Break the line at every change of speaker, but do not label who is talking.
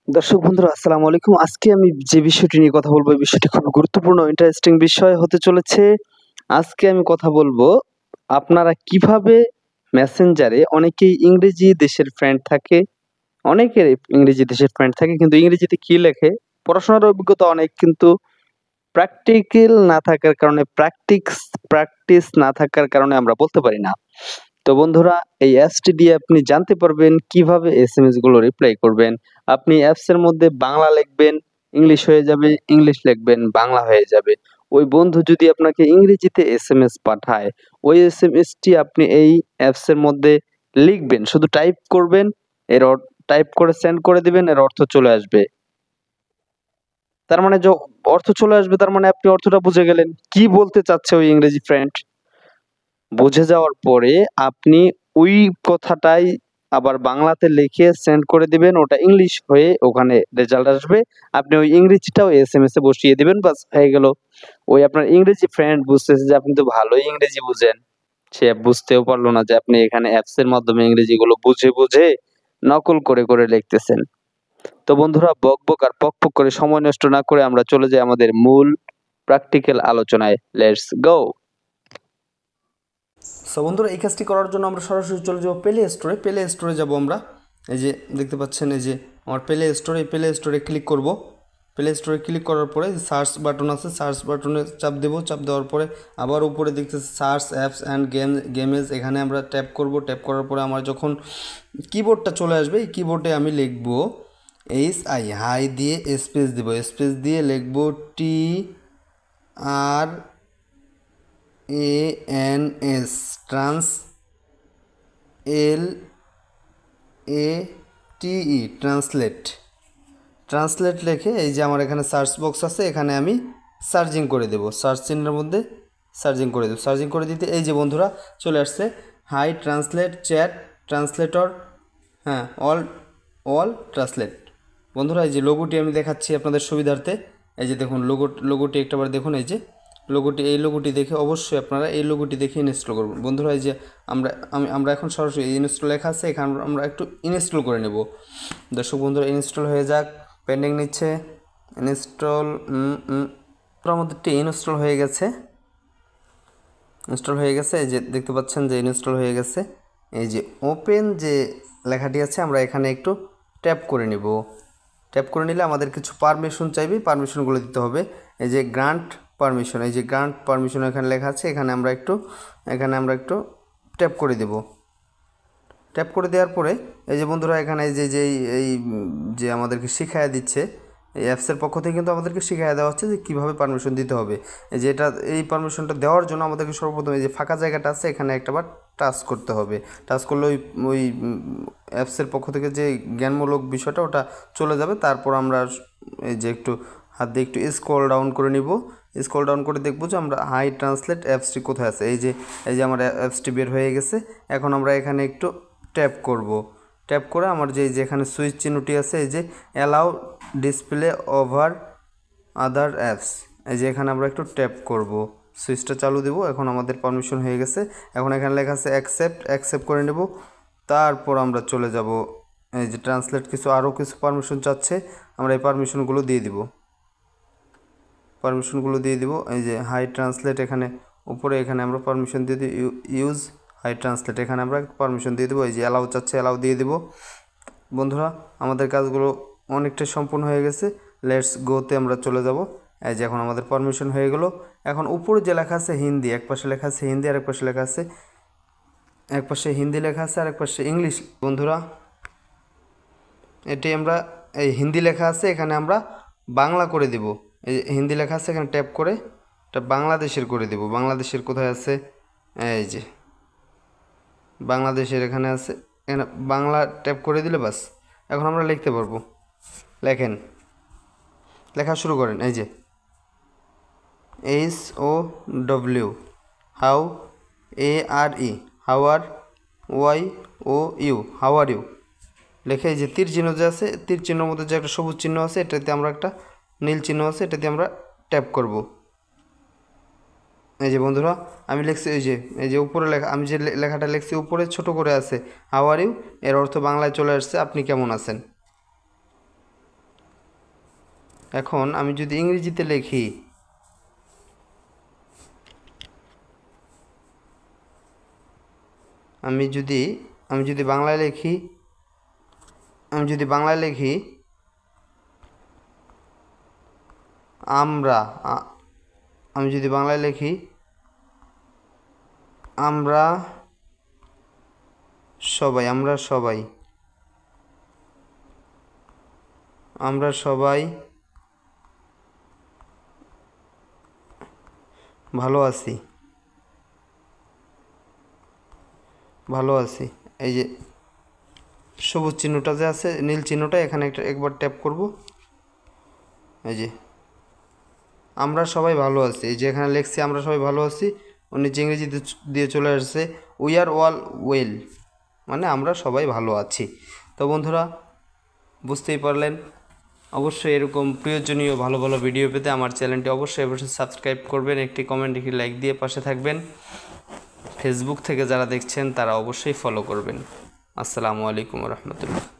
দর্শক বন্ধুরা আসসালামু আলাইকুম। আজকে আমি যে বিষয়টি নিয়ে কথা বলবো, এই বিষয়টি খুব গুরুত্বপূর্ণ ইন্টারেস্টিং বিষয় হতে চলেছে। আজকে আমি কথা বলবো আপনারা কিভাবে মেসেঞ্জারে অনেকেই ইংরেজি দেশের ফ্রেন্ড থাকে, অনেকের ইংরেজি দেশের ফ্রেন্ড থাকে কিন্তু ইংরেজিতে কি লেখে? পড়াশোনার অভিজ্ঞতা অনেক কিন্তু প্র্যাকটিক্যাল না থাকার কারণে প্র্যাকটিস না থাকার কারণে আমরা বলতে পারি না। তো বন্ধুরা এই অ্যাপসটি দিয়ে আপনি জানতে পারবেন কিভাবে এসএমএস গুলো রিপ্লাই করবেন। আপনি অ্যাপসের মধ্যে বাংলা লিখবেন, ইংলিশ হয়ে যাবে, ইংলিশ লিখবেন, বাংলা হয়ে যাবে। ওই বন্ধু যদি আপনাকে ইংরেজিতে এসএমএস পাঠায়, ওই এসএমএসটি আপনি এই অ্যাপসের মধ্যে লিখবেন। শুধু টাইপ করবেন, টাইপ করে সেন্ড করে দিবেন, এর অর্থ চলে আসবে। তার মানে অর্থ চলে আসবে, তার মানে আপনি অর্থটা বুঝে গেলেন। কি বলতে চাচ্ছে ওই ইংরেজি ফ্রেন্ড? বুঝে যাওয়ার পরে আপনি ওই কথাটাই আবার বাংলাতে লিখে সেন্ড করে দিবেন। ওটা ইংলিশ হয়ে ওখানে রেজাল্ট আসবে। আপনি ওই ইংরেজিটাও এসএমএস এ বসিয়ে দিবেন, বাস হয়ে গেল। ওই আপনার ইংরেজি ফ্রেন্ড বুঝতেছে যে আপনি তো ভালোই ইংরেজি বুঝেন। সে বুঝতেও পারলো না যে আপনি এখানে অ্যাপস এর মাধ্যমে ইংরেজিগুলো বুঝে নকল করে লিখতেছেন। তো বন্ধুরা বকবক আর পকপক করে সময় নষ্ট না করে আমরা চলে যাই আমাদের মূল প্র্যাকটিক্যাল আলোচনায়। Let's go. সো বন্ধুরা এই কাজটি করার জন্য আমরা সরাসরি চলে যাবো প্লে স্টোরে যাব আমরা। এই যে দেখতে পাচ্ছেন, এই যে আমার প্লে স্টোরে ক্লিক করব। প্লে স্টোরে ক্লিক করার পরে সার্চ বাটন আছে, সার্চ বাটনে চাপ দেব। চাপ দেওয়ার পরে আবার উপরে দেখতেছে সার্চ অ্যাপস অ্যান্ড গেমস, এখানে আমরা ট্যাপ করব। ট্যাপ করার পরে আমার যখন কিবোর্ডটা চলে আসবে, এই কিবোর্ডে আমি লিখব হাই দিয়ে স্পেস দিব, স্পেস দিয়ে লিখব TRANS ট্রান্সলেট লিখে এই যে আমার এখানে সার্চ বক্স আছে, এখানে আমি সার্চিং করে দেব। সার্চ চিহ্নের মধ্যে সার্চিং করে দেব। সার্চিং করে দিতে এই যে বন্ধুরা চলে আসছে হাই ট্রান্সলেট চ্যাট ট্রান্সলেটর, হ্যাঁ অল ট্রান্সলেট। বন্ধুরা এই যে লোগোটি আমি দেখাচ্ছি আপনাদের সুবিধার্থে। এই যে দেখুন লোগোটি একটাবার দেখুন। এই যে এই লোগোটি দেখে অবশ্যই আপনারা এই লোগোটি দেখে ইনস্টল করবেন। বন্ধুরা এই যে আমরা এখন সরাসরি ইনস্টল লেখা আছে, এখানে আমরা একটু ইনস্টল করে নেব। দর্শক বন্ধুরা ইনস্টল হয়ে যাক, পেন্ডিং নিচ্ছে। ইনস্টল আমাদেরটি ইনস্টল হয়ে গেছে। এই যে দেখতে পাচ্ছেন যে ইনস্টল হয়ে গেছে। এই যে ওপেন যে লেখাটি আছে আমরা এখানে একটু ট্যাপ করে নিব। ট্যাপ করে নিলে আমাদের কিছু পারমিশন চাইবে, পারমিশনগুলো দিতে হবে। এই যে গ্রান্ট পারমিশন, এই যে গ্রান্ট পারমিশন এখানে লেখা আছে, এখানে আমরা একটু ট্যাপ করে দেব। ট্যাপ করে দেওয়ার পরে এই যে বন্ধুরা এখানে এই যে আমাদেরকে শিখাইয়া দিচ্ছে, এই অ্যাপসের পক্ষ থেকে কিন্তু আমাদেরকে শিখাইয়া দেওয়া হচ্ছে যে কীভাবে পারমিশন দিতে হবে। এই যে এই পারমিশনটা দেওয়ার জন্য আমাদেরকে সর্বপ্রথম এই যে ফাঁকা জায়গাটা আছে এখানে একটাবার টাচ করতে হবে। টাচ করলে ওই অ্যাপসের পক্ষ থেকে যে জ্ঞানমূলক বিষয়টা ওটা চলে যাবে। তারপর আমরা এই যে একটু হাত দিয়ে একটু স্ক্রল ডাউন করে নিব। স্ক্রল ডাউন করে দেখব যে আমরা হাই ট্রান্সলেট অ্যাপসটি কোথায় আছে। এই যে আমার অ্যাপসটি বের হয়ে গেছে। এখন আমরা এখানে একটু ট্যাপ করব। ট্যাপ করে আমার যেখানে সুইচ চিহ্নটি আছে, এই যে অ্যালাউ ডিসপ্লে ওভার আদার অ্যাপস, এই যে এখানে আমরা একটু ট্যাপ করব, সুইচটা চালু দেব। এখন আমাদের পারমিশন হয়ে গেছে। এখন এখানে লেখা আছে অ্যাকসেপ্ট করে নেব। তারপর আমরা চলে যাব এই যে ট্রান্সলেট আরও কিছু পারমিশন চাচ্ছে, আমরা এই পারমিশনগুলো দিয়ে দিব। এই যে হাই ট্রান্সলেট এখানে উপরে, এখানে আমরা পারমিশন দিয়ে দিই ইউজ হাই ট্রান্সলেট, এখানে আমরা পারমিশন দিয়ে দেবো। এই যে অ্যালাউ চাচ্ছে, অ্যালাউ দিয়ে দেবো। বন্ধুরা আমাদের কাজগুলো অনেকটাই সম্পূর্ণ হয়ে গেছে। লেটস গোতে আমরা চলে যাব। এই যে এখন আমাদের পারমিশন হয়ে গেল। এখন উপরে যে লেখা আছে হিন্দি, এক পাশে লেখা আছে হিন্দি, আর এক পাশে লেখা আছে হিন্দি লেখা আছে, আর এক পাশে ইংলিশ। বন্ধুরা এটি আমরা এই হিন্দি লেখা আছে, এখানে আমরা বাংলা করে দেব। এই হিন্দি লেখা আছে, এখানে ট্যাপ করে এটা বাংলাদেশের করে দেব। বাংলাদেশের কোথায় আছে? এই যে বাংলাদেশের এখানে আছে, এখানে বাংলা ট্যাপ করে দিলে বাস এখন আমরা লিখতে পারবো। লেখা শুরু করেন। এই যে HOW হাউ, ARE হাওয়ার, YOU হাউ আর ইউ লেখে এই যে তীর চিহ্ন যে আছে, তীর চিহ্নের মধ্যে যে একটা সবুজ চিহ্ন আছে, এটাতে আমরা একটা নীল চিহ্ন আছে, এটাতে আমরা ট্যাপ করব। এই যে বন্ধুরা আমি লিখছি, এই যে উপরে লেখা, আমি যে লেখাটা লিখছি উপরে ছোট করে আছে হাউ আর ইউ, এর অর্থ বাংলায় চলে আসছে আপনি কেমন আছেন। এখন আমি যদি ইংরেজিতে লিখি, আমি যদি বাংলায় লিখি, আমরা আমরা সবাই ভালো আছি। এই যে সবুজ চিহ্নটা যে আছে, নীল চিহ্নটা, এখানে একবার ট্যাপ করব। এই যে আমরা সবাই ভালো আছি, এই যে এখানে লিখছি আমরা সবাই ভালো আছি, নিচে ইংরেজিতে দিয়ে চলে আসছে উই আর অল ওয়েল, মানে আমরা সবাই ভালো আছি। তো বন্ধুরা বুঝতেই পারলেন। অবশ্যই এরকম প্রয়োজনীয় ভালো ভালো ভিডিও পেতে আমার চ্যানেলটি অবশ্যই সাবস্ক্রাইব করবেন, একটি কমেন্ট, একটি লাইক দিয়ে পাশে থাকবেন। ফেসবুক থেকে যারা দেখছেন তারা অবশ্যই ফলো করবেন। আসসালামু আলাইকুম রহমতুল্লাহ।